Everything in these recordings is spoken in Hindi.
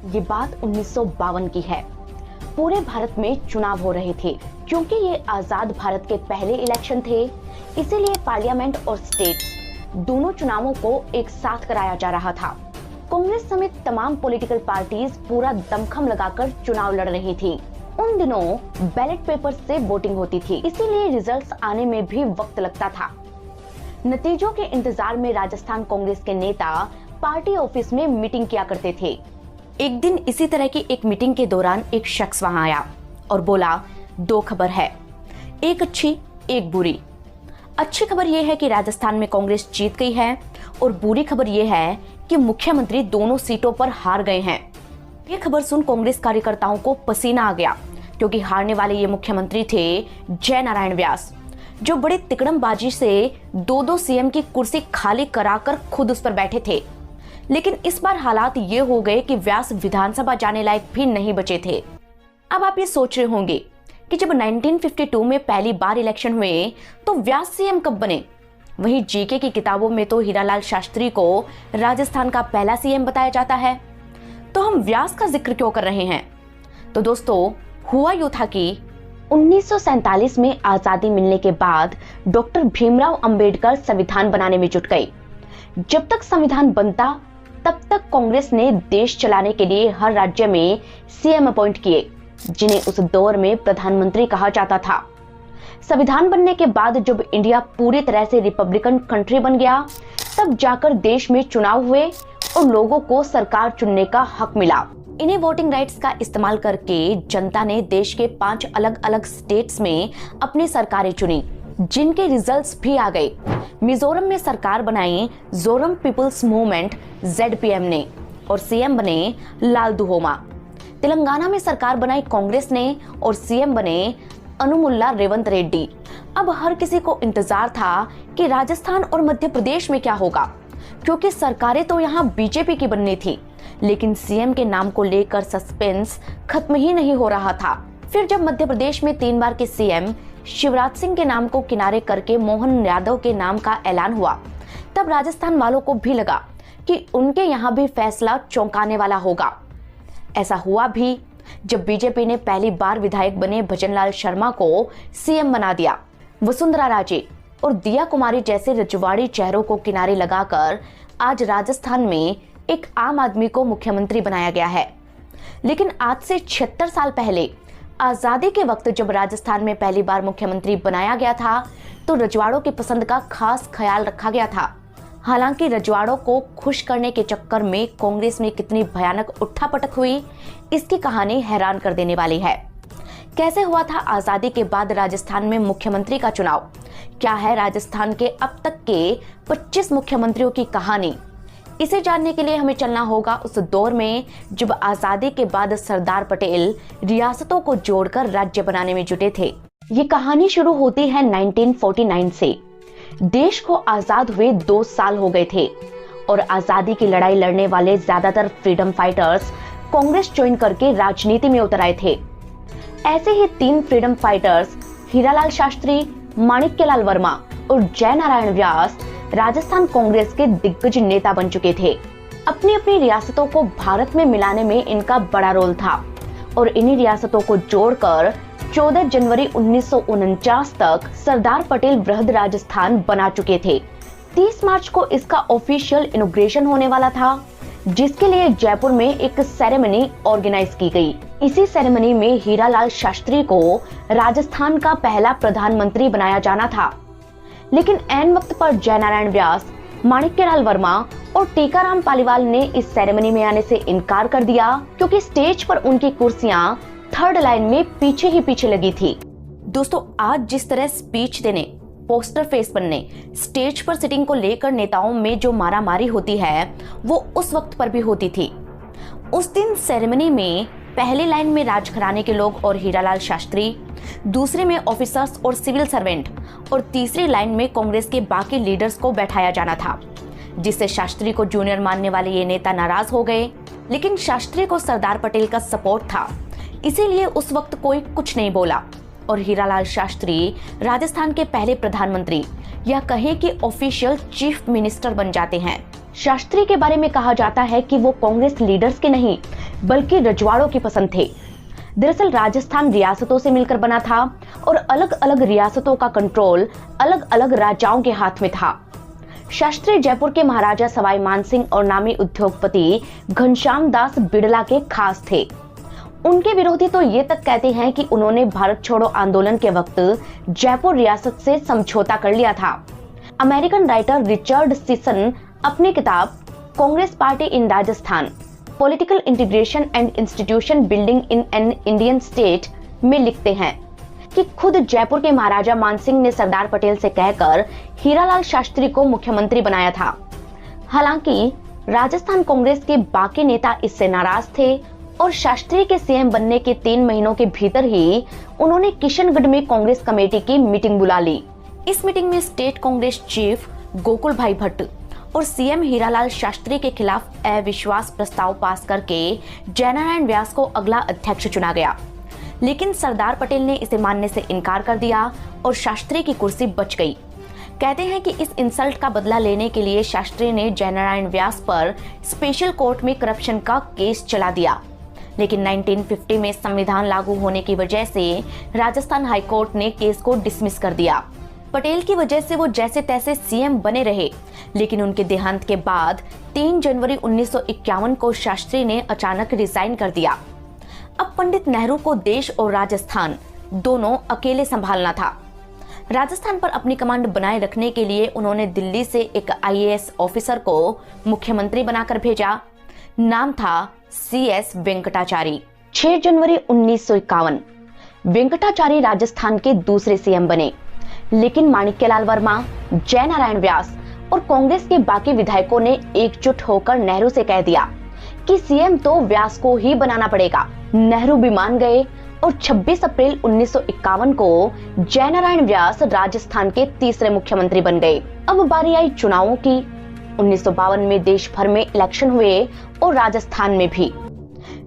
ये बात 1952 की है। पूरे भारत में चुनाव हो रहे थे। क्योंकि ये आजाद भारत के पहले इलेक्शन थे, इसीलिए पार्लियामेंट और स्टेट्स दोनों चुनावों को एक साथ कराया जा रहा था। कांग्रेस समेत तमाम पॉलिटिकल पार्टीज पूरा दमखम लगाकर चुनाव लड़ रही थी। उन दिनों बैलेट पेपर से वोटिंग होती थी, इसीलिए रिजल्ट्स आने में भी वक्त लगता था। नतीजों के इंतजार में राजस्थान कांग्रेस के नेता पार्टी ऑफिस में मीटिंग किया करते थे। एक दिन इसी तरह की एक मीटिंग के दौरान एक शख्स वहां आया और बोला, दो खबर है, एक अच्छी एक बुरी। अच्छी खबर यह है कि राजस्थान में कांग्रेस जीत गई है और बुरी खबर यह है कि मुख्यमंत्री दोनों सीटों पर हार गए हैं। यह खबर सुन कांग्रेस कार्यकर्ताओं को पसीना आ गया, क्योंकि हारने वाले ये मुख्यमंत्री थे जय नारायण व्यास, जो बड़े तिकड़मबाजी से दो सीएम की कुर्सी खाली कराकर खुद उस पर बैठे थे। लेकिन इस बार हालात ये हो गए कि व्यास विधानसभा जाने लायक भी नहीं बचे थे। अब आप ये सोच रहे होंगे कि जब 1952 में पहली बार इलेक्शन हुए तो व्यास सीएम कब बने? वहीं जीके की किताबों में तो हीरालाल शास्त्री को राजस्थान का पहला सीएम बताया जाता है, तो हम व्यास का जिक्र क्यों कर रहे हैं? तो दोस्तों, हुआ यूं था कि 1947 में आजादी मिलने के बाद डॉक्टर भीमराव अंबेडकर संविधान बनाने में जुट गए। जब तक संविधान बनता तब तक कांग्रेस ने देश चलाने के लिए हर राज्य में सीएम अपॉइंट किए, जिन्हें उस दौर में प्रधानमंत्री कहा जाता था। संविधान बनने के बाद जब इंडिया पूरी तरह से रिपब्लिकन कंट्री बन गया, तब जाकर देश में चुनाव हुए और लोगों को सरकार चुनने का हक मिला। इन्हीं वोटिंग राइट्स का इस्तेमाल करके जनता ने देश के 5 अलग अलग स्टेट्स में अपनी सरकारें चुनी, जिनके रिजल्ट्स भी आ गए। मिजोरम में सरकार बनाई जोरम पीपल्स मूवमेंट ZPM ने और सीएम बने लाल दुहोमा। तेलंगाना में सरकार बनाई कांग्रेस ने और सीएम बने अनुमुल्ला रेवंत रेड्डी। अब हर किसी को इंतजार था कि राजस्थान और मध्य प्रदेश में क्या होगा, क्योंकि सरकारें तो यहाँ बीजेपी की बननी थी, लेकिन सीएम के नाम को लेकर सस्पेंस खत्म ही नहीं हो रहा था। फिर जब मध्य प्रदेश में 3 बार के सीएम शिवराज सिंह के नाम को किनारे करके मोहन यादव के नाम का ऐलान हुआ, तब राजस्थान वालों को भी लगा कि उनके यहाँ भी फैसला चौंकाने वाला होगा। ऐसा हुआ भी जब बीजेपी ने पहली बार विधायक बने भजनलाल शर्मा को सीएम बना दिया। वसुंधरा राजे और दिया कुमारी जैसे रजवाड़ी चेहरों को किनारे लगाकर आज राजस्थान में एक आम आदमी को मुख्यमंत्री बनाया गया है। लेकिन आज से 76 साल पहले आजादी के वक्त जब राजस्थान में पहली बार मुख्यमंत्री बनाया गया था, तो रजवाड़ों की पसंद का खास ख्याल रखा गया था। हालांकि रजवाड़ों को खुश करने के चक्कर में कांग्रेस में कितनी भयानक उठापटक हुई, इसकी कहानी हैरान कर देने वाली है। कैसे हुआ था आजादी के बाद राजस्थान में मुख्यमंत्री का चुनाव? क्या है राजस्थान के अब तक के 25 मुख्यमंत्रियों की कहानी? इसे जानने के लिए हमें चलना होगा उस दौर में जब आजादी के बाद सरदार पटेल रियासतों को जोड़कर राज्य बनाने में जुटे थे। ये कहानी शुरू होती है 1949 से। देश को आजाद हुए 2 साल हो गए थे और आजादी की लड़ाई लड़ने वाले ज्यादातर फ्रीडम फाइटर्स कांग्रेस ज्वाइन करके राजनीति में उतर आए थे। ऐसे ही 3 फ्रीडम फाइटर्स हीरालाल शास्त्री, माणिक्यलाल वर्मा और जय नारायण व्यास राजस्थान कांग्रेस के दिग्गज नेता बन चुके थे। अपनी अपनी रियासतों को भारत में मिलाने में इनका बड़ा रोल था और इन्हीं रियासतों को जोड़कर 14 जनवरी 1949 तक सरदार पटेल वृहद राजस्थान बना चुके थे। 30 मार्च को इसका ऑफिशियल इनॉग्रेशन होने वाला था, जिसके लिए जयपुर में एक सेरेमनी ऑर्गेनाइज की गई। इसी सेरेमनी में हीरालाल शास्त्री को राजस्थान का पहला प्रधानमंत्री बनाया जाना था। लेकिन ऐन वक्त पर जय नारायण व्यास, माणिक्यलाल वर्मा और टीकाराम पालीवाल ने इस सेरेमनी में आने से इनकार कर दिया, क्योंकि स्टेज पर उनकी कुर्सियां 3rd लाइन में पीछे ही पीछे लगी थी। दोस्तों, आज जिस तरह स्पीच देने, पोस्टर फेस बनने, स्टेज पर सिटिंग को लेकर नेताओं में जो मारामारी होती है, वो उस वक्त पर भी होती थी। उस दिन सेरेमनी में पहली लाइन में राजघराने के लोग और हीरालाल शास्त्री, दूसरे में ऑफिसर्स और सिविल सर्वेंट और तीसरी लाइन में कांग्रेस के बाकी लीडर्स को बैठाया जाना था, जिससे शास्त्री को जूनियर मानने वाले ये नेता नाराज हो गए। लेकिन शास्त्री को सरदार पटेल का सपोर्ट था, इसीलिए उस वक्त कोई कुछ नहीं बोला और हीरालाल शास्त्री राजस्थान के पहले प्रधानमंत्री या कहें कि ऑफिशियल चीफ मिनिस्टर बन जाते हैं। शास्त्री के बारे में कहा जाता है कि वो कांग्रेस लीडर्स के नहीं बल्कि रजवाड़ों की पसंद थे। दरअसल राजस्थान रियासतों से मिलकर बना था और अलग अलग रियासतों का कंट्रोल अलग अलग राजाओं के हाथ में था। शास्त्री जयपुर के महाराजा सवाई मानसिंह और नामी उद्योगपति घनश्याम दास बिड़ला के खास थे। उनके विरोधी तो ये तक कहते हैं कि उन्होंने भारत छोड़ो आंदोलन के वक्त जयपुर रियासत से समझौता कर लिया था। अमेरिकन राइटर रिचर्ड सीसन अपनी किताब Congress party in Rajasthan, political integration and institution building in an Indian state में लिखते हैं कि खुद जयपुर के महाराजा मानसिंह ने सरदार पटेल से कहकर हीरालाल शास्त्री को मुख्यमंत्री बनाया था। हालांकि राजस्थान कांग्रेस के बाकी नेता इससे नाराज थे और शास्त्री के सीएम बनने के 3 महीनों के भीतर ही उन्होंने किशनगढ़ में कांग्रेस कमेटी की मीटिंग बुला ली। इस मीटिंग में स्टेट कांग्रेस चीफ गोकुल भाई भट्ट और सीएम हीरालाल शास्त्री के खिलाफ अविश्वास प्रस्ताव पास करके जयनारायण व्यास को अगला अध्यक्ष चुना गया, लेकिन सरदार पटेल ने इसे मानने से इनकार कर दिया और शास्त्री की कुर्सी बच गई। कहते हैं कि इस इंसल्ट का बदला लेने के लिए शास्त्री ने जयनारायण व्यास पर स्पेशल कोर्ट में करप्शन का केस चला दिया, लेकिन 1950 में संविधान लागू होने की वजह से राजस्थान हाईकोर्ट ने केस को डिसमिस कर दिया। पटेल की वजह से वो जैसे तैसे सीएम बने रहे, लेकिन उनके देहांत के बाद 3 जनवरी 1951 को शास्त्री ने अचानक रिजाइन कर दिया। अब पंडित नेहरू को देश और राजस्थान दोनों अकेले संभालना था। राजस्थान पर अपनी कमांड बनाए रखने के लिए उन्होंने दिल्ली से एक आईएएस ऑफिसर को मुख्यमंत्री बनाकर भेजा। नाम था CS वेंकटाचारी। 6 जनवरी 1951 वेंकटाचारी राजस्थान के दूसरे सीएम बने, लेकिन माणिक्यलाल वर्मा, जयनारायण व्यास और कांग्रेस के बाकी विधायकों ने एकजुट होकर नेहरू से कह दिया कि सीएम तो व्यास को ही बनाना पड़ेगा। नेहरू भी मान गए और 26 अप्रैल 1951 को जयनारायण व्यास राजस्थान के तीसरे मुख्यमंत्री बन गए। अब बारी आई चुनावों की। 1952 में देश भर में इलेक्शन हुए और राजस्थान में भी।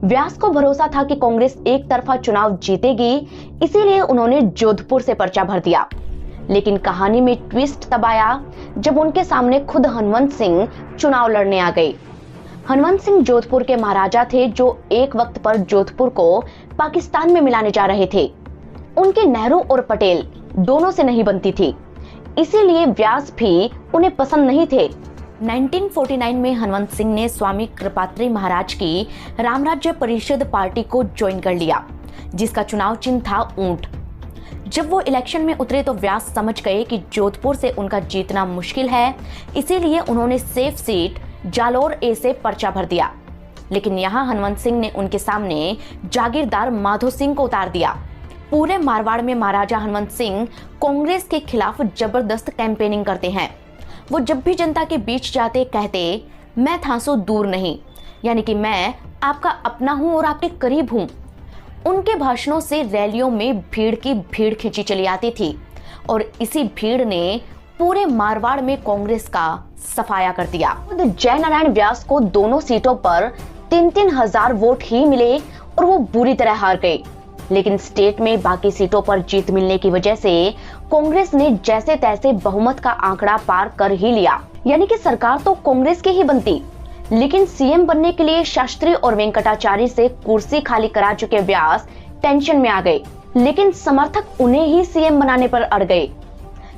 व्यास को भरोसा था कि कांग्रेस एक तरफा चुनाव जीतेगी, इसीलिए उन्होंने जोधपुर से पर्चा भर दिया। लेकिन कहानी में ट्विस्ट तब आया जब उनके सामने खुद हनवंत सिंह चुनाव लड़ने आ गए। हनवंत सिंह जोधपुर के महाराजा थे जो एक वक्त पर जोधपुर को पाकिस्तान में मिलाने जा रहे थे। उनके नेहरू और पटेल दोनों से नहीं बनती थी, इसीलिए व्यास भी उन्हें पसंद नहीं थे। 1949 में हनवंत सिंह ने स्वामी कृपात्री महाराज की रामराज्य परिषद पार्टी को ज्वाइन कर लिया, जिसका चुनाव चिन्ह था ऊंट। जब वो इलेक्शन में उतरे तो व्यास समझ गए कि जोधपुर से उनका जीतना मुश्किल है, इसीलिए उन्होंने सेफ सीट जालोर ए से पर्चा भर दिया। लेकिन यहाँ हनवंत सिंह ने उनके सामने जागीरदार माधो सिंह को उतार दिया। पूरे मारवाड़ में महाराजा हनवंत सिंह कांग्रेस के खिलाफ जबरदस्त कैंपेनिंग करते हैं। वो जब भी जनता के बीच जाते कहते, मैं थांसो दूर नहीं, यानी कि मैं आपका अपना हूं और आपके करीब हूं। उनके भाषणों से रैलियों में भीड़ की भीड़ खिंची चली आती थी और इसी भीड़ ने पूरे मारवाड़ में कांग्रेस का सफाया कर दिया। जयनारायण व्यास को दोनों सीटों पर 3-3 हजार वोट ही मिले और वो बुरी तरह हार गए। लेकिन स्टेट में बाकी सीटों पर जीत मिलने की वजह से कांग्रेस ने जैसे तैसे बहुमत का आंकड़ा पार कर ही लिया, यानी कि सरकार तो कांग्रेस की ही बनती। लेकिन सीएम बनने के लिए शास्त्री और वेंकटाचारी से कुर्सी खाली करा चुके व्यास टेंशन में आ गए, लेकिन समर्थक उन्हें ही सीएम बनाने पर अड़ गए।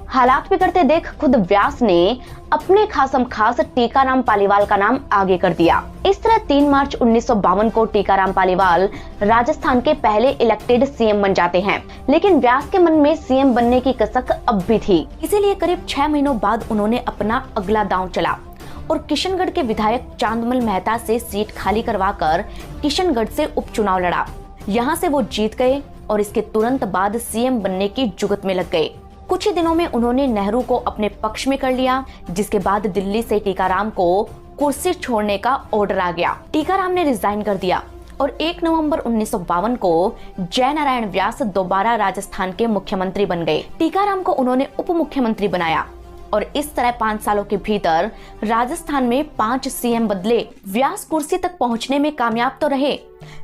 हालात बिगड़ते देख खुद व्यास ने अपने खासम खास टीकाराम पालीवाल का नाम आगे कर दिया। इस तरह 3 मार्च 1952 को टीकाराम पालीवाल राजस्थान के पहले इलेक्टेड सीएम बन जाते हैं। लेकिन व्यास के मन में सीएम बनने की कसक अब भी थी, इसीलिए करीब 6 महीनों बाद उन्होंने अपना अगला दांव चला और किशनगढ़ के विधायक चांदमल मेहता से सीट खाली करवाकर किशनगढ़ से उपचुनाव लड़ा। यहाँ से वो जीत गए और इसके तुरंत बाद सीएम बनने की जुगत में लग गए। कुछ ही दिनों में उन्होंने नेहरू को अपने पक्ष में कर लिया, जिसके बाद दिल्ली से टीकाराम को कुर्सी छोड़ने का ऑर्डर आ गया। टीकाराम ने रिजाइन कर दिया और 1 नवंबर 1952 को जयनारायण व्यास दोबारा राजस्थान के मुख्यमंत्री बन गए। टीकाराम को उन्होंने उप मुख्यमंत्री बनाया और इस तरह 5 सालों के भीतर राजस्थान में 5 सीएम बदले। व्यास कुर्सी तक पहुंचने में कामयाब तो रहे,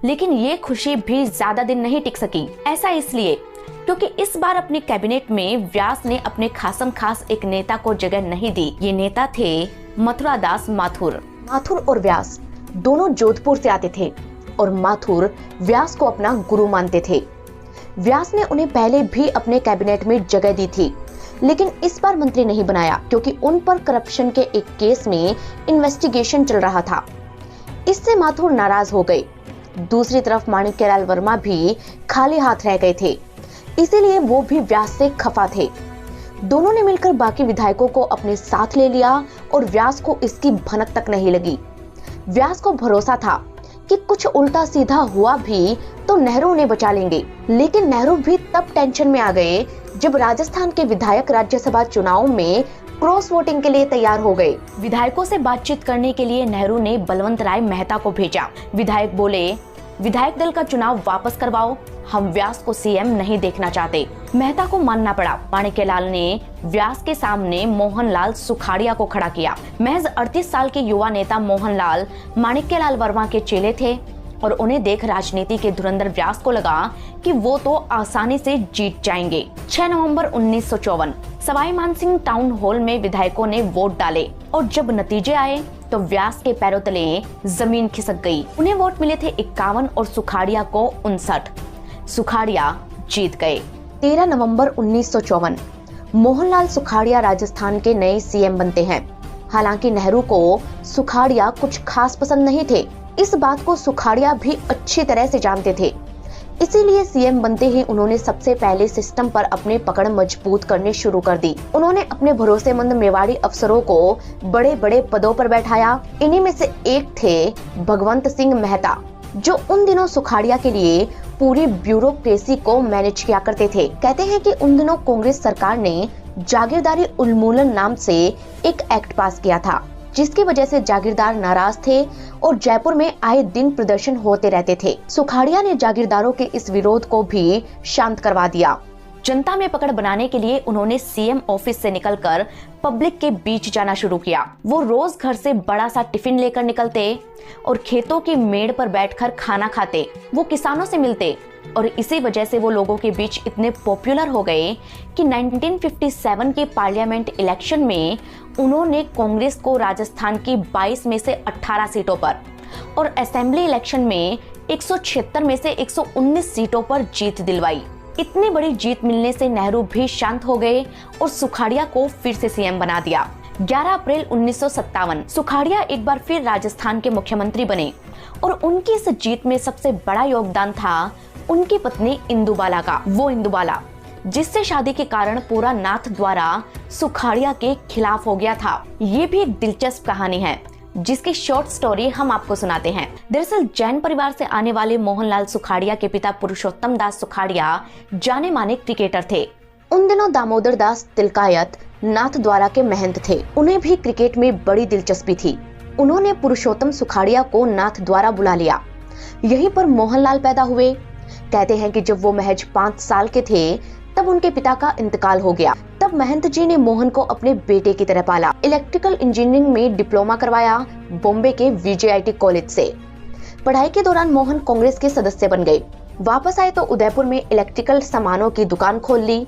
लेकिन ये खुशी भी ज्यादा दिन नहीं टिक सकी। ऐसा इसलिए क्योंकि इस बार अपने कैबिनेट में व्यास ने अपने खासम खास एक नेता को जगह नहीं दी। ये नेता थे मथुरा दास माथुर। माथुर और व्यास दोनों जोधपुर से आते थे और माथुर व्यास को अपना गुरु मानते थे। व्यास ने उन्हें पहले भी अपने कैबिनेट में जगह दी थी, लेकिन इस बार मंत्री नहीं बनाया क्योंकि उन पर करप्शन के एक केस में इन्वेस्टिगेशन चल रहा था। इससे माथुर नाराज हो गए। दूसरी तरफ माणिक्यलाल वर्मा भी खाली हाथ रह गए थे, इसीलिए वो भी व्यास से खफा थे। दोनों ने मिलकर बाकी विधायकों को अपने साथ ले लिया और व्यास को इसकी भनक तक नहीं लगी। व्यास को भरोसा था कि कुछ उल्टा सीधा हुआ भी तो नेहरू उन्हें बचा लेंगे, लेकिन नेहरू भी तब टेंशन में आ गए जब राजस्थान के विधायक राज्यसभा चुनाव में क्रॉस वोटिंग के लिए तैयार हो गए। विधायकों से बातचीत करने के लिए नेहरू ने बलवंत राय मेहता को भेजा। विधायक बोले, विधायक दल का चुनाव वापस करवाओ, हम व्यास को सीएम नहीं देखना चाहते। मेहता को मानना पड़ा। माणिक्यलाल ने व्यास के सामने मोहनलाल सुखाड़िया को खड़ा किया। महज 38 साल के युवा नेता मोहनलाल माणिक्यलाल वर्मा के चेले थे और उन्हें देख राजनीति के धुरंधर व्यास को लगा कि वो तो आसानी से जीत जाएंगे। 6 नवंबर 1954 सवाई मानसिंह टाउन हॉल में विधायकों ने वोट डाले और जब नतीजे आए तो व्यास के पैरों तले जमीन खिसक गई। उन्हें वोट मिले थे 51 और सुखाड़िया को 59। सुखाड़िया जीत गए। 13 नवंबर 1954 मोहनलाल सुखाड़िया राजस्थान के नए सीएम बनते हैं। हालांकि नेहरू को सुखाड़िया कुछ खास पसंद नहीं थे। इस बात को सुखाड़िया भी अच्छी तरह से जानते थे। इसीलिए सीएम बनते ही उन्होंने सबसे पहले सिस्टम पर अपनी पकड़ मजबूत करनी शुरू कर दी। उन्होंने अपने भरोसेमंद मेवाड़ी अफसरों को बड़े बड़े पदों पर बैठाया। इन्हीं में से एक थे भगवंत सिंह मेहता, जो उन दिनों सुखाड़िया के लिए पूरी ब्यूरोक्रेसी को मैनेज किया करते थे। कहते हैं कि उन दिनों कांग्रेस सरकार ने जागीरदारी उन्मूलन नाम से एक एक्ट पास किया था, जिसकी वजह से जागीरदार नाराज थे और जयपुर में आए दिन प्रदर्शन होते रहते थे। सुखाड़िया ने जागीरदारों के इस विरोध को भी शांत करवा दिया। जनता में पकड़ बनाने के लिए उन्होंने सीएम ऑफिस से निकलकर पब्लिक के बीच जाना शुरू किया। वो रोज घर से बड़ा सा टिफिन लेकर निकलते और खेतों की मेड़ पर बैठकर खाना खाते। वो किसानों से मिलते और इसी वजह से वो लोगों के बीच इतने पॉपुलर हो गए कि 1957 के पार्लियामेंट इलेक्शन में उन्होंने कांग्रेस को राजस्थान की 22 में से 18 सीटों पर और असेंबली इलेक्शन में 176 में से 119 सीटों पर जीत दिलवाई। इतनी बड़ी जीत मिलने से नेहरू भी शांत हो गए और सुखाड़िया को फिर से सीएम बना दिया। 11 अप्रैल 1957 सुखाड़िया एक बार फिर राजस्थान के मुख्यमंत्री बने और उनकी इस जीत में सबसे बड़ा योगदान था उनकी पत्नी इंदुबाला का। वो इंदुबाला जिससे शादी के कारण पूरा नाथ द्वारा सुखाड़िया के खिलाफ हो गया था। ये भी एक दिलचस्प कहानी है जिसकी शॉर्ट स्टोरी हम आपको सुनाते हैं। दरअसल जैन परिवार से आने वाले मोहनलाल सुखाड़िया के पिता पुरुषोत्तम दास सुखाड़िया जाने माने क्रिकेटर थे। उन दिनों दामोदर दास तिलकायत नाथ द्वारा के महंत थे। उन्हें भी क्रिकेट में बड़ी दिलचस्पी थी। उन्होंने पुरुषोत्तम सुखाड़िया को नाथ द्वारा बुला लिया। यहीं पर मोहनलाल पैदा हुए। कहते हैं कि जब वो महज 5 साल के थे तब उनके पिता का इंतकाल हो गया। तब महंत जी ने मोहन को अपने बेटे की तरह पाला। इलेक्ट्रिकल इंजीनियरिंग में डिप्लोमा करवाया बॉम्बे के VJIT कॉलेज से। पढ़ाई के दौरान मोहन कांग्रेस के सदस्य बन गए। वापस आए तो उदयपुर में इलेक्ट्रिकल सामानों की दुकान खोल ली।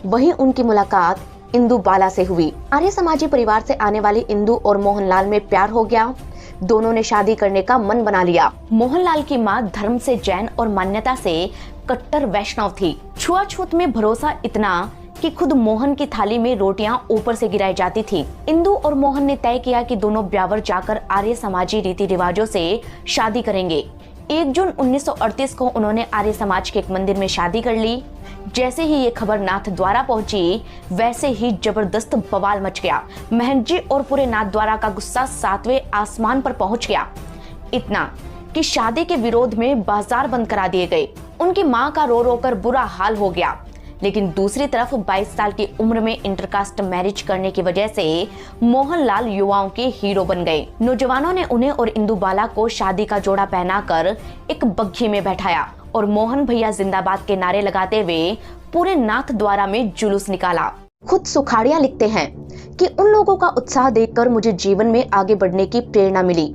वहीं उनकी मुलाकात इंदुबाला से हुई। आर्य समाजी परिवार से आने वाली इंदु और मोहनलाल में प्यार हो गया। दोनों ने शादी करने का मन बना लिया। मोहनलाल की मां धर्म से जैन और मान्यता से कट्टर वैष्णव थी। छुआछूत में भरोसा इतना कि खुद मोहन की थाली में रोटियां ऊपर से गिराई जाती थी। इंदु और मोहन ने तय किया कि दोनों ब्यावर जाकर आर्य समाजी रीति रिवाजों से शादी करेंगे। 1 जून 1938 को उन्होंने आर्य समाज के एक मंदिर में शादी कर ली। जैसे ही ये खबर नाथ द्वारा पहुंची वैसे ही जबरदस्त बवाल मच गया। महंत जी और पूरे नाथ द्वारा का गुस्सा 7वें आसमान पर पहुंच गया। इतना कि शादी के विरोध में बाजार बंद करा दिए गए। उनकी मां का रो रो कर बुरा हाल हो गया। लेकिन दूसरी तरफ 22 साल की उम्र में इंटरकास्ट मैरिज करने की वजह से मोहनलाल युवाओं के हीरो बन गए। नौजवानों ने उन्हें और इंदुबाला को शादी का जोड़ा पहनाकर एक बग्घी में बैठाया और मोहन भैया जिंदाबाद के नारे लगाते हुए पूरे नाथ द्वारा में जुलूस निकाला। खुद सुखाड़िया लिखते हैं कि उन लोगों का उत्साह देखकर मुझे जीवन में आगे बढ़ने की प्रेरणा मिली।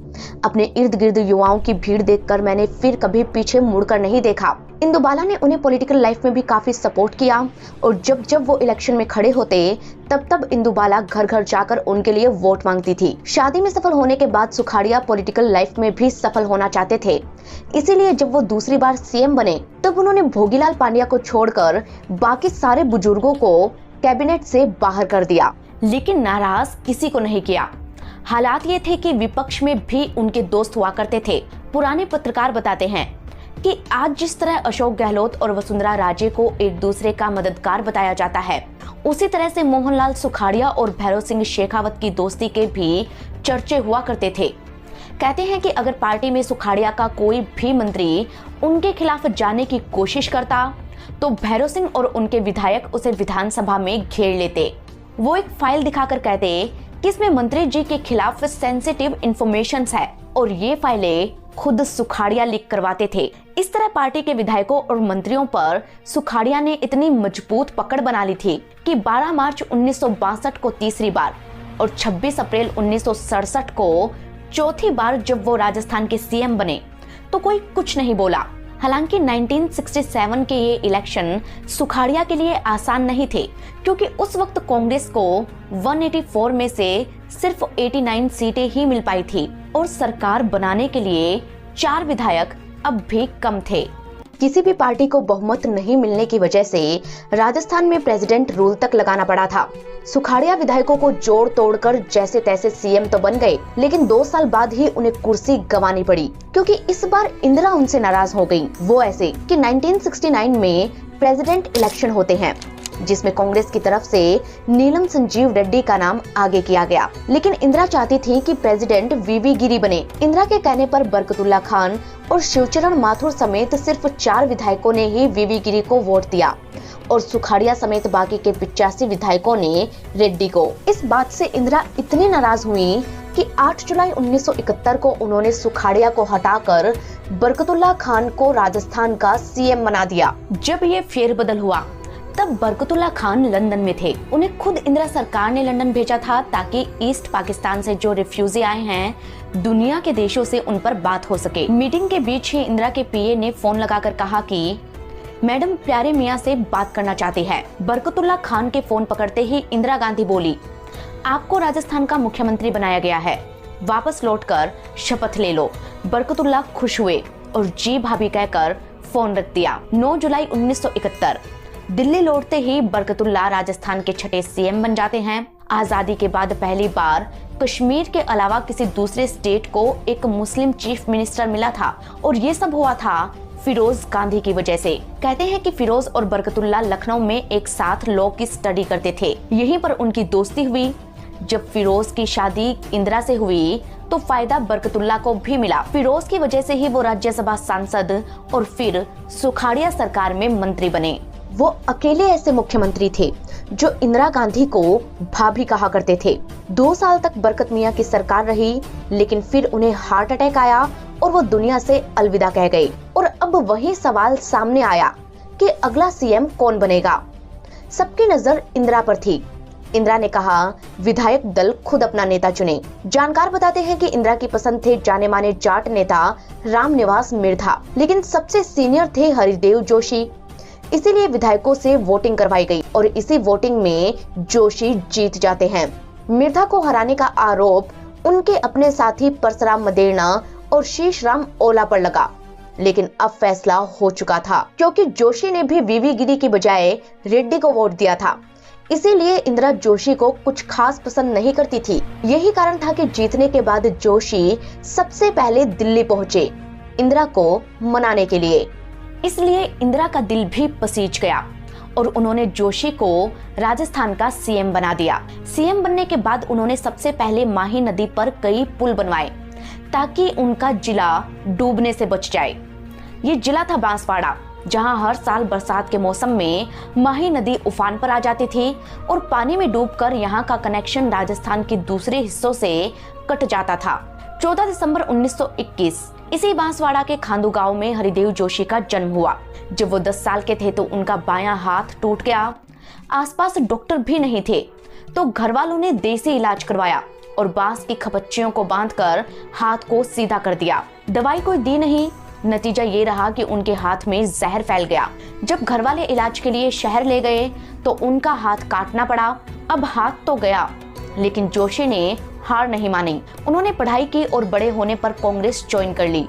अपने इर्द गिर्द युवाओं की भीड़ देखकर मैंने फिर कभी पीछे मुड़कर नहीं देखा। इंदुबाला ने उन्हें पॉलिटिकल लाइफ में भी काफी सपोर्ट किया और जब जब वो इलेक्शन में खड़े होते तब तब इंदुबाला घर घर जाकर उनके लिए वोट मांगती थी। शादी में सफल होने के बाद सुखाड़िया पॉलिटिकल लाइफ में भी सफल होना चाहते थे, इसीलिए जब वो दूसरी बार सीएम बने तब उन्होंने भोगीलाल पांड्या को छोड़कर बाकी सारे बुजुर्गों को कैबिनेट से बाहर कर दिया, लेकिन नाराज किसी को नहीं किया। हालात ये थे कि विपक्ष में भी उनके दोस्त हुआ करते थे। पुराने पत्रकार बताते हैं कि आज जिस तरह अशोक गहलोत और वसुंधरा राजे को एक दूसरे का मददगार बताया जाता है, उसी तरह से मोहनलाल सुखाड़िया और भैरव सिंह शेखावत की दोस्ती के भी चर्चे हुआ करते थे। कहते हैं कि अगर पार्टी में सुखाड़िया का कोई भी मंत्री उनके खिलाफ जाने की कोशिश करता तो भैरव सिंह और उनके विधायक उसे विधानसभा में घेर लेते। वो एक फाइल दिखाकर कहते कि इसमें मंत्री जी के खिलाफ सेंसिटिव इंफॉर्मेशन है और ये फाइलें खुद सुखाड़िया लीक करवाते थे। इस तरह पार्टी के विधायकों और मंत्रियों पर सुखाड़िया ने इतनी मजबूत पकड़ बना ली थी कि 12 मार्च 1962 को तीसरी बार और 26 अप्रैल 1967 को चौथी बार जब वो राजस्थान के सीएम बने तो कोई कुछ नहीं बोला। हालांकि 1967 के ये इलेक्शन सुखाड़िया के लिए आसान नहीं थे, क्योंकि उस वक्त कांग्रेस को 184 में से सिर्फ 89 सीटें ही मिल पाई थी और सरकार बनाने के लिए 4 विधायक अब भी कम थे। किसी भी पार्टी को बहुमत नहीं मिलने की वजह से राजस्थान में प्रेसिडेंट रूल तक लगाना पड़ा था। सुखाड़िया विधायकों को जोड़ तोड़कर जैसे तैसे सीएम तो बन गए, लेकिन 2 साल बाद ही उन्हें कुर्सी गंवानी पड़ी, क्योंकि इस बार इंदिरा उनसे नाराज हो गई। वो ऐसे कि 1969 में प्रेसिडेंट इलेक्शन होते हैं जिसमें कांग्रेस की तरफ से नीलम संजीव रेड्डी का नाम आगे किया गया, लेकिन इंदिरा चाहती थी कि प्रेसिडेंट वीवी गिरी बने। इंदिरा के कहने पर बरकतुल्ला खान और शिवचरण माथुर समेत सिर्फ 4 विधायकों ने ही वीवी गिरी को वोट दिया और सुखाड़िया समेत बाकी के 85 विधायकों ने रेड्डी को। इस बात से इंदिरा इतनी नाराज हुई कि 8 जुलाई 1971 को उन्होंने सुखाड़िया को हटाकर बरकतुल्ला खान को राजस्थान का सीएम बना दिया। जब ये फेरबदल हुआ तब बरकतुल्ला खान लंदन में थे। उन्हें खुद इंदिरा सरकार ने लंदन भेजा था ताकि ईस्ट पाकिस्तान से जो रिफ्यूजी आए हैं दुनिया के देशों से उन पर बात हो सके। मीटिंग के बीच ही इंदिरा के पीए ने फोन लगाकर कहा कि मैडम प्यारे मियाँ से बात करना चाहती है। बरकतुल्ला खान के फोन पकड़ते ही इंदिरा गांधी बोली, आपको राजस्थान का मुख्यमंत्री बनाया गया है, वापस लौटकर शपथ ले लो। बरकतुल्ला खुश हुए और जी भाभी कहकर फोन रख दिया। 9 जुलाई 1971 दिल्ली लौटते ही बरकतुल्ला राजस्थान के 6ठे सीएम बन जाते हैं। आजादी के बाद पहली बार कश्मीर के अलावा किसी दूसरे स्टेट को एक मुस्लिम चीफ मिनिस्टर मिला था और ये सब हुआ था फिरोज गांधी की वजह से। कहते हैं कि फिरोज और बरकतुल्ला लखनऊ में एक साथ लॉ की स्टडी करते थे, यहीं पर उनकी दोस्ती हुई। जब फिरोज की शादी इंदिरा से हुई तो फायदा बरकतुल्ला को भी मिला। फिरोज की वजह से ही वो राज्यसभा सांसद और फिर सुखाड़िया सरकार में मंत्री बने। वो अकेले ऐसे मुख्यमंत्री थे जो इंदिरा गांधी को भाभी कहा करते थे। 2 साल तक बरकत मियां की सरकार रही, लेकिन फिर उन्हें हार्ट अटैक आया और वो दुनिया से अलविदा कह गए। और अब वही सवाल सामने आया कि अगला सीएम कौन बनेगा। सबकी नजर इंदिरा पर थी। इंदिरा ने कहा विधायक दल खुद अपना नेता चुने। जानकार बताते हैं कि इंदिरा की पसंद थे जाने माने जाट नेता रामनिवास मिर्धा, लेकिन सबसे सीनियर थे हरिदेव जोशी। इसीलिए विधायकों से वोटिंग करवाई गई और इसी वोटिंग में जोशी जीत जाते हैं। मिर्धा को हराने का आरोप उनके अपने साथी परसराम मदेरणा और शीशराम ओला पर लगा, लेकिन अब फैसला हो चुका था क्योंकि जोशी ने भी वीवी गिरी की बजाय रेड्डी को वोट दिया था। इसीलिए इंदिरा जोशी को कुछ खास पसंद नहीं करती थी। यही कारण था कि जीतने के बाद जोशी सबसे पहले दिल्ली पहुंचे इंदिरा को मनाने के लिए। इसलिए इंदिरा का दिल भी पसीज गया और उन्होंने जोशी को राजस्थान का सीएम बना दिया। सीएम बनने के बाद उन्होंने सबसे पहले माही नदी पर कई पुल बनवाए ताकि उनका जिला डूबने से बच जाए। ये जिला था बांसवाड़ा, जहां हर साल बरसात के मौसम में माही नदी उफान पर आ जाती थी और पानी में डूबकर यहां का कनेक्शन राजस्थान के दूसरे हिस्सों से कट जाता था। 14 दिसंबर 1921 इसी बांसवाड़ा के खांदू गांव में हरिदेव जोशी का जन्म हुआ। जब वो 10 साल के थे तो उनका बायां हाथ टूट गया। आसपास डॉक्टर भी नहीं थे, तो घर वालों ने देसी इलाज करवाया और बांस की खपच्चियों को बांधकर हाथ को सीधा कर दिया। दवाई कोई दी नहीं। नतीजा ये रहा कि उनके हाथ में जहर फैल गया। जब घर वाले इलाज के लिए शहर ले गए तो उनका हाथ काटना पड़ा। अब हाथ तो गया, लेकिन जोशी ने हार नहीं मानी। उन्होंने पढ़ाई की और बड़े होने पर कांग्रेस ज्वाइन कर ली।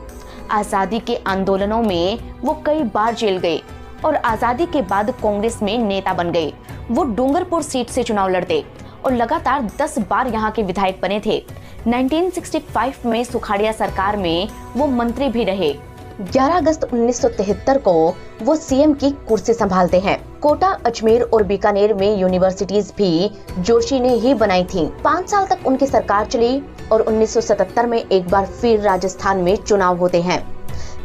आजादी के आंदोलनों में वो कई बार जेल गए और आजादी के बाद कांग्रेस में नेता बन गए। वो डूंगरपुर सीट से चुनाव लड़ते और लगातार 10 बार यहाँ के विधायक बने थे। 1965 में सुखाड़िया सरकार में वो मंत्री भी रहे। 11 अगस्त 1973 को वो सीएम की कुर्सी संभालते हैं। कोटा, अजमेर और बीकानेर में यूनिवर्सिटीज भी जोशी ने ही बनाई थीं। 5 साल तक उनकी सरकार चली और 1977 में एक बार फिर राजस्थान में चुनाव होते हैं।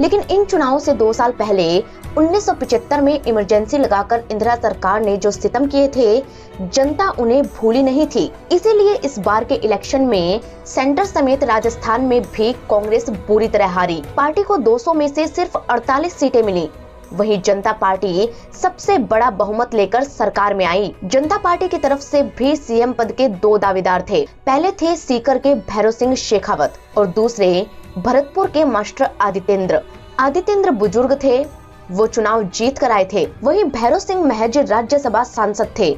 लेकिन इन चुनावों से 2 साल पहले 1975 में इमरजेंसी लगाकर इंदिरा सरकार ने जो सितम किए थे, जनता उन्हें भूली नहीं थी। इसीलिए इस बार के इलेक्शन में सेंटर समेत राजस्थान में भी कांग्रेस बुरी तरह हारी। पार्टी को 200 में से सिर्फ 48 सीटें मिली। वही जनता पार्टी सबसे बड़ा बहुमत लेकर सरकार में आई। जनता पार्टी की तरफ से भी सीएम पद के 2 दावेदार थे। पहले थे सीकर के भैरव सिंह शेखावत और दूसरे भरतपुर के मास्टर आदित्येंद्र। आदित्येंद्र बुजुर्ग थे, वो चुनाव जीत कर आए थे। वही भैरव सिंह महज राज्यसभा सांसद थे।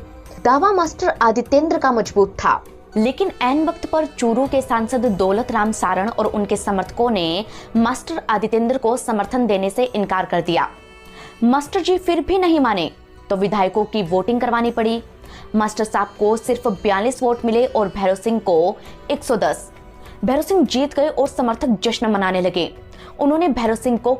दावा मास्टर आदित्येंद्र का मजबूत था, लेकिन ऐन वक्त पर चूरू के सांसद दौलत राम सारण और उनके समर्थकों ने मास्टर आदित्येंद्र को समर्थन देने से इनकार कर दिया। मास्टर जी फिर भी नहीं माने तो विधायकों की वोटिंग करवानी पड़ी। मास्टर साहब को सिर्फ 42 वोट मिले और भैरव सिंह को 110। भैरव सिंह जीत गए और समर्थक जश्न मनाने लगे। उन्होंने भैरव सिंह को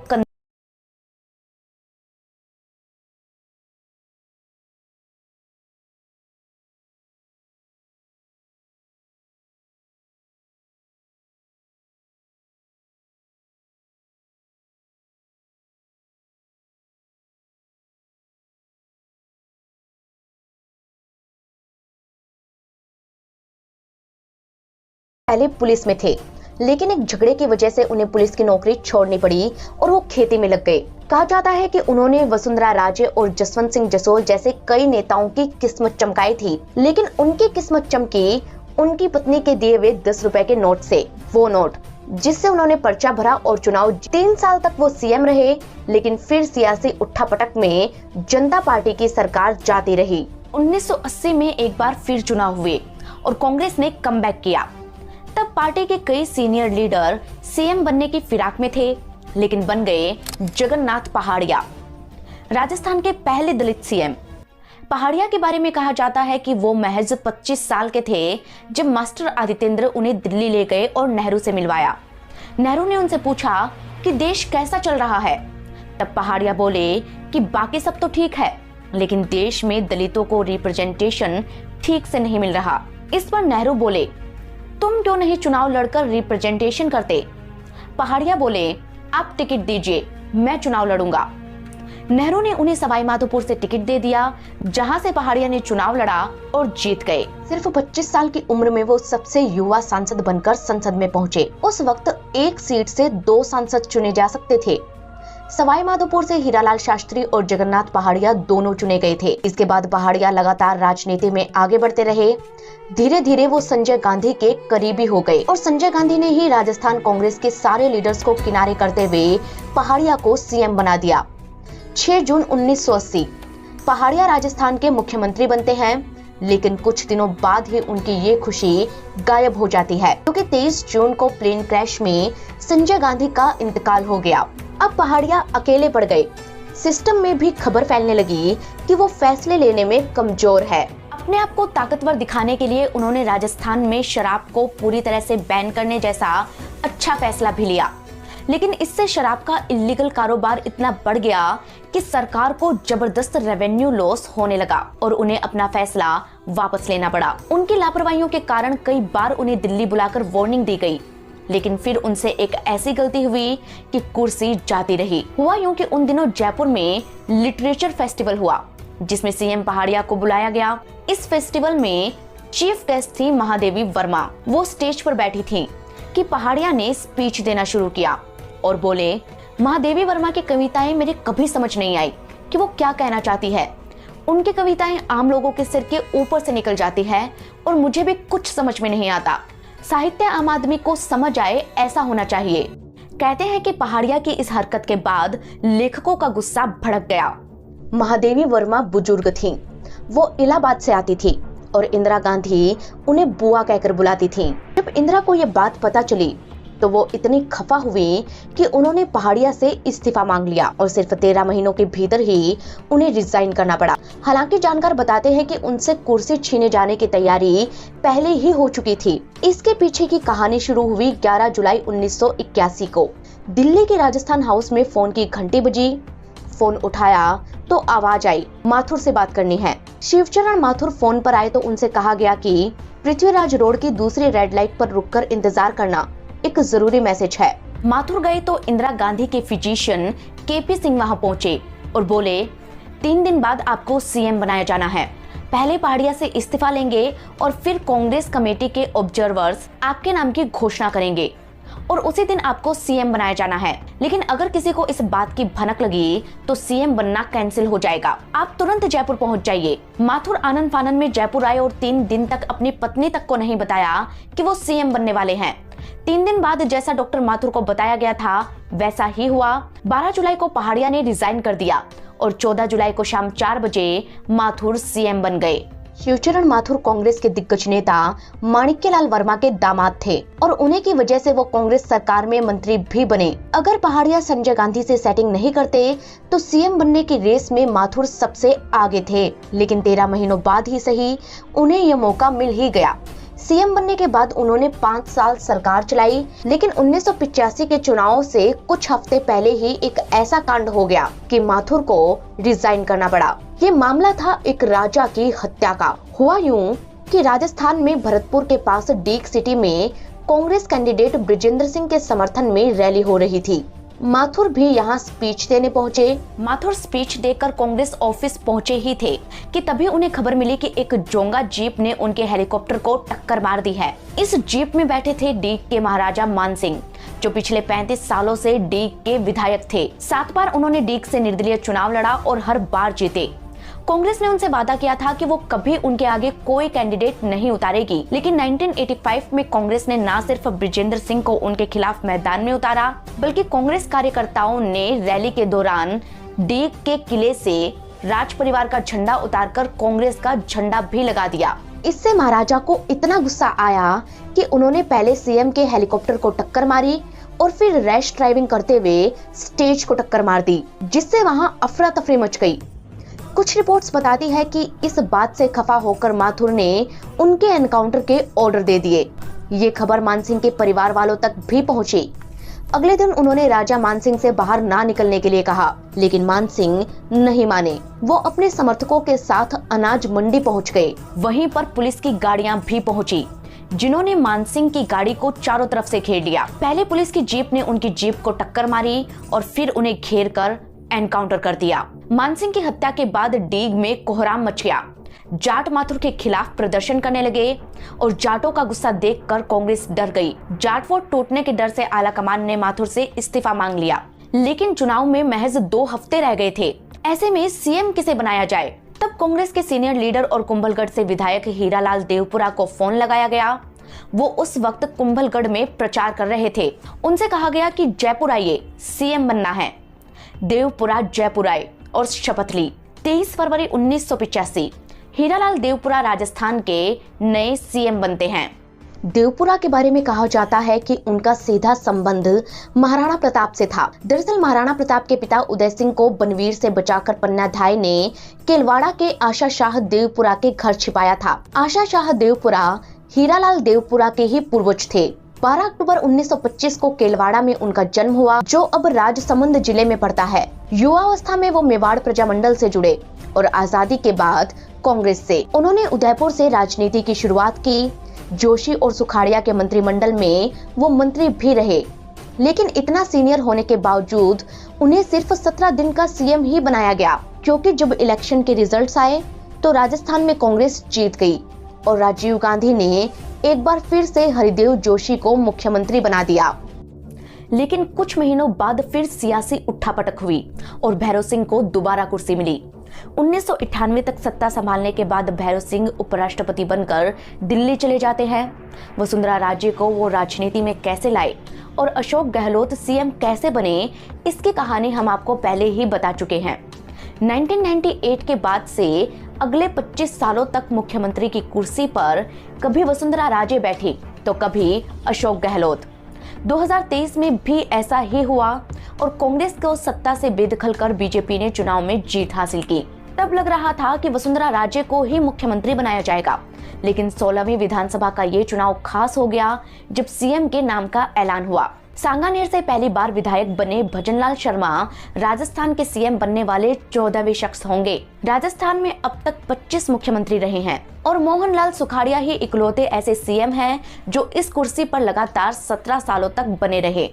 पहले पुलिस में थे, लेकिन एक झगड़े की वजह से उन्हें पुलिस की नौकरी छोड़नी पड़ी और वो खेती में लग गए। कहा जाता है कि उन्होंने वसुंधरा राजे और जसवंत सिंह जसोल जैसे कई नेताओं की किस्मत चमकाई थी, लेकिन उनकी किस्मत चमकी उनकी पत्नी के दिए हुए 10 रुपए के नोट से। वो नोट जिससे उन्होंने पर्चा भरा और चुनाव 3 साल तक वो सीएम रहे, लेकिन फिर सियासी उठापटक में जनता पार्टी की सरकार जाती रही। 1980 में एक बार फिर चुनाव हुए और कांग्रेस ने कमबैक किया। तब पार्टी के कई सीनियर लीडर सीएम बनने की फिराक में थे, लेकिन बन गए जगन्नाथ पहाड़िया, राजस्थान के पहले दलित सीएम। पहाड़िया के बारे में कहा जाता है कि वो महज 25 साल के थे जब मास्टर आदित्येंद्र उन्हें दिल्ली ले गए और नेहरू से मिलवाया। नेहरू ने उनसे पूछा कि देश कैसा चल रहा है। तब पहाड़िया बोले कि बाकी सब तो ठीक है, लेकिन देश में दलितों को रिप्रेजेंटेशन ठीक से नहीं मिल रहा। इस पर नेहरू बोले, तुम क्यों नहीं चुनाव लड़कर रिप्रेजेंटेशन करते? पहाड़िया बोले, आप टिकट दीजिए, मैं चुनाव लड़ूंगा। नेहरू ने उन्हें सवाई माधोपुर से टिकट दे दिया, जहां से पहाड़िया ने चुनाव लड़ा और जीत गए। सिर्फ 25 साल की उम्र में वो सबसे युवा सांसद बनकर संसद में पहुंचे। उस वक्त एक सीट से 2 सांसद चुने जा सकते थे। सवाई माधोपुर से हीरालाल शास्त्री और जगन्नाथ पहाड़िया दोनों चुने गए थे। इसके बाद पहाड़िया लगातार राजनीति में आगे बढ़ते रहे। धीरे धीरे वो संजय गांधी के करीबी हो गए और संजय गांधी ने ही राजस्थान कांग्रेस के सारे लीडर्स को किनारे करते हुए पहाड़िया को सीएम बना दिया। 6 जून 1980 पहाड़िया राजस्थान के मुख्यमंत्री बनते हैं, लेकिन कुछ दिनों बाद ही उनकी ये खुशी गायब हो जाती है, क्योंकि 23 जून को प्लेन क्रैश में संजय गांधी का इंतकाल हो गया। अब पहाड़िया अकेले पड़ गए। सिस्टम में भी खबर फैलने लगी कि वो फैसले लेने में कमजोर है। अपने आप को ताकतवर दिखाने के लिए उन्होंने राजस्थान में शराब को पूरी तरह से बैन करने जैसा अच्छा फैसला भी लिया, लेकिन इससे शराब का इलीगल कारोबार इतना बढ़ गया कि सरकार को जबरदस्त रेवेन्यू लॉस होने लगा और उन्हें अपना फैसला वापस लेना पड़ा। उनकी लापरवाहियों के कारण कई बार उन्हें दिल्ली बुलाकर वार्निंग दी गई, लेकिन फिर उनसे एक ऐसी गलती हुई कि कुर्सी जाती रही। हुआ यूं कि उन दिनों जयपुर में लिटरेचर फेस्टिवल हुआ, जिसमें सीएम पहाड़िया को बुलाया गया। इस फेस्टिवल में चीफ गेस्ट थी महादेवी वर्मा। वो स्टेज पर बैठी थी कि पहाड़िया ने स्पीच देना शुरू किया और बोले, महादेवी वर्मा की कविताएं मेरे कभी समझ नहीं आई कि वो क्या कहना चाहती है। उनकी कविताएं आम लोगों के सिर के ऊपर से निकल जाती है और मुझे भी कुछ समझ में नहीं आता। साहित्य आम आदमी को समझ आए ऐसा होना चाहिए। कहते हैं कि पहाड़िया की इस हरकत के बाद लेखकों का गुस्सा भड़क गया। महादेवी वर्मा बुजुर्ग थीं। वो इलाहाबाद से आती थी और इंदिरा गांधी उन्हें बुआ कहकर बुलाती थीं। जब इंदिरा को ये बात पता चली तो वो इतनी खफा हुई कि उन्होंने पहाड़िया से इस्तीफा मांग लिया और सिर्फ 13 महीनों के भीतर ही उन्हें रिजाइन करना पड़ा। हालांकि जानकार बताते हैं कि उनसे कुर्सी छीने जाने की तैयारी पहले ही हो चुकी थी। इसके पीछे की कहानी शुरू हुई 11 जुलाई 1981 को। दिल्ली के राजस्थान हाउस में फोन की घंटी बजी। फोन उठाया तो आवाज आई, माथुर से बात करनी है। शिवचरण माथुर फोन पर आए तो उनसे कहा गया कि पृथ्वीराज रोड की दूसरी रेड लाइट पर रुककर इंतजार करना, एक जरूरी मैसेज है। माथुर गए तो इंदिरा गांधी के फिजिशियन केपी सिंह वहां पहुंचे और बोले, 3 दिन बाद आपको सीएम बनाया जाना है। पहले पहाड़िया से इस्तीफा लेंगे और फिर कांग्रेस कमेटी के ऑब्जर्वर्स आपके नाम की घोषणा करेंगे और उसी दिन आपको सीएम बनाया जाना है। लेकिन अगर किसी को इस बात की भनक लगी तो सीएम बनना कैंसिल हो जाएगा। आप तुरंत जयपुर पहुंच जाइए। माथुर आनन फानन में जयपुर आए और 3 दिन तक अपनी पत्नी तक को नहीं बताया कि वो सीएम बनने वाले हैं। 3 दिन बाद जैसा डॉक्टर माथुर को बताया गया था वैसा ही हुआ। 12 जुलाई को पहाड़िया ने रिजाइन कर दिया और 14 जुलाई को शाम 4 बजे माथुर सीएम बन गए। शिवचरण माथुर कांग्रेस के दिग्गज नेता माणिक्यलाल वर्मा के दामाद थे और उन्हीं की वजह से वो कांग्रेस सरकार में मंत्री भी बने। अगर पहाड़िया संजय गांधी से सेटिंग नहीं करते तो सीएम बनने की रेस में माथुर सबसे आगे थे। लेकिन 13 महीनों बाद ही सही उन्हें यह मौका मिल ही गया। सीएम बनने के बाद उन्होंने 5 साल सरकार चलाई। लेकिन 1985 के चुनाव से कुछ हफ्ते पहले ही एक ऐसा कांड हो गया कि माथुर को रिजाइन करना पड़ा। ये मामला था एक राजा की हत्या का। हुआ यूं कि राजस्थान में भरतपुर के पास डीग सिटी में कांग्रेस कैंडिडेट बृजेंद्र सिंह के समर्थन में रैली हो रही थी। माथुर भी यहाँ स्पीच देने पहुँचे। माथुर स्पीच देकर कांग्रेस ऑफिस पहुँचे ही थे कि तभी उन्हें खबर मिली कि एक जोंगा जीप ने उनके हेलीकॉप्टर को टक्कर मार दी है। इस जीप में बैठे थे डीग के महाराजा मानसिंह, जो पिछले 35 सालों से डीग के विधायक थे। 7 बार उन्होंने डीग से निर्दलीय चुनाव लड़ा और हर बार जीते। कांग्रेस ने उनसे वादा किया था कि वो कभी उनके आगे कोई कैंडिडेट नहीं उतारेगी। लेकिन 1985 में कांग्रेस ने न सिर्फ बृजेंद्र सिंह को उनके खिलाफ मैदान में उतारा, बल्कि कांग्रेस कार्यकर्ताओं ने रैली के दौरान डीग के किले से राज परिवार का झंडा उतारकर कांग्रेस का झंडा भी लगा दिया। इससे महाराजा को इतना गुस्सा आया कि उन्होंने पहले सीएम के हेलीकॉप्टर को टक्कर मारी और फिर रैश ड्राइविंग करते हुए स्टेज को टक्कर मार दी, जिससे वहां अफरा तफरी मच गई। कुछ रिपोर्ट्स बताती है कि इस बात से खफा होकर माथुर ने उनके एनकाउंटर के ऑर्डर दे दिए। ये खबर मानसिंह के परिवार वालों तक भी पहुंची। अगले दिन उन्होंने राजा मानसिंह से बाहर ना निकलने के लिए कहा, लेकिन मानसिंह नहीं माने। वो अपने समर्थकों के साथ अनाज मंडी पहुंच गए। वहीं पर पुलिस की गाड़ियां भी पहुंची, जिन्होंने मानसिंह की गाड़ी को चारों तरफ से घेर लिया। पहले पुलिस की जीप ने उनकी जीप को टक्कर मारी और फिर उन्हें घेर कर एनकाउंटर कर दिया। मानसिंह की हत्या के बाद डीग में कोहराम मच गया। जाट माथुर के खिलाफ प्रदर्शन करने लगे और जाटों का गुस्सा देखकर कांग्रेस डर गई। जाट वोट टूटने के डर से आला कमान ने माथुर से इस्तीफा मांग लिया। लेकिन चुनाव में महज 2 हफ्ते रह गए थे। ऐसे में सीएम किसे बनाया जाए? तब कांग्रेस के सीनियर लीडर और कुंभलगढ़ से विधायक हीरालाल देवपुरा को फोन लगाया गया। वो उस वक्त कुंभलगढ़ में प्रचार कर रहे थे। उनसे कहा गया कि जयपुर आइए, सीएम बनना है। देवपुरा जयपुर आए और शपथ ली। 23 फरवरी 1985 हीरालाल देवपुरा राजस्थान के नए सीएम बनते हैं। देवपुरा के बारे में कहा जाता है कि उनका सीधा संबंध महाराणा प्रताप से था। दरअसल महाराणा प्रताप के पिता उदय सिंह को बनवीर से बचाकर पन्नाधाय ने केलवाड़ा के आशा शाह देवपुरा के घर छिपाया था। आशा शाह देवपुरा हीरालाल देवपुरा के ही पूर्वज थे। 12 अक्टूबर 1925 को केलवाड़ा में उनका जन्म हुआ, जो अब राजसमंद जिले में पड़ता है। युवावस्था में वो मेवाड़ प्रजामंडल से जुड़े और आजादी के बाद कांग्रेस से। उन्होंने उदयपुर से राजनीति की शुरुआत की। जोशी और सुखाड़िया के मंत्रिमंडल में वो मंत्री भी रहे, लेकिन इतना सीनियर होने के बावजूद उन्हें सिर्फ 17 दिन का सीएम ही बनाया गया, क्योंकि जब इलेक्शन के रिजल्ट्स आए तो राजस्थान में कांग्रेस जीत गई और राजीव गांधी ने एक बार फिर से हरिदेव जोशी को मुख्यमंत्री बना दिया। लेकिन कुछ महीनों बाद फिर सियासी उठापटक हुई और भैरव सिंह को दोबारा कुर्सी मिली। 1998 तक सत्ता संभालने के बाद भैरव सिंह उपराष्ट्रपति बनकर दिल्ली चले जाते हैं। वसुंधरा राजे को वो राजनीति में कैसे लाए और अशोक गहलोत सीएम कैसे बने, इसकी कहानी हम आपको पहले ही बता चुके हैं। 1998 के बाद से अगले 25 सालों तक मुख्यमंत्री की कुर्सी पर कभी वसुंधरा राजे बैठी तो कभी अशोक गहलोत। 2023 में भी ऐसा ही हुआ और कांग्रेस को सत्ता से बेदखल कर बीजेपी ने चुनाव में जीत हासिल की। तब लग रहा था कि वसुंधरा राजे को ही मुख्यमंत्री बनाया जाएगा, लेकिन 16वीं विधानसभा का ये चुनाव खास हो गया जब सीएम के नाम का ऐलान हुआ। सांगानेर से पहली बार विधायक बने भजनलाल शर्मा राजस्थान के सीएम बनने वाले 14वें शख्स होंगे। राजस्थान में अब तक 25 मुख्यमंत्री रहे हैं और मोहनलाल सुखाड़िया ही इकलौते ऐसे सीएम हैं जो इस कुर्सी पर लगातार 17 सालों तक बने रहे।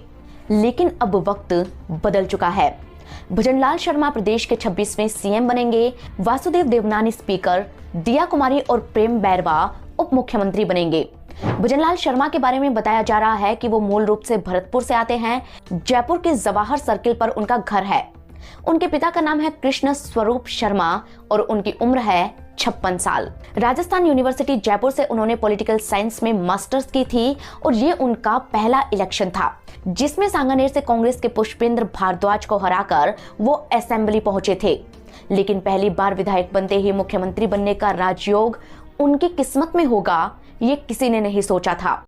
लेकिन अब वक्त बदल चुका है। भजनलाल शर्मा प्रदेश के 26वें सीएम बनेंगे। वासुदेव देवनानी स्पीकर, दिया कुमारी और प्रेम बैरवा उप मुख्यमंत्री बनेंगे। भजनलाल शर्मा के बारे में बताया जा रहा है कि वो मूल रूप से भरतपुर से आते हैं। जयपुर के जवाहर सर्किल पर उनका घर है। उनके पिता का नाम है कृष्ण स्वरूप शर्मा और उनकी उम्र है 56 साल। राजस्थान यूनिवर्सिटी जयपुर से उन्होंने पॉलिटिकल साइंस में मास्टर्स की थी और ये उनका पहला इलेक्शन था जिसमें सांगानेर से कांग्रेस के पुष्पेंद्र भारद्वाज को हराकर वो असेंबली पहुंचे थे। लेकिन पहली बार विधायक बनते ही मुख्यमंत्री बनने का राजयोग उनकी किस्मत में होगा, ये किसी ने नहीं सोचा था।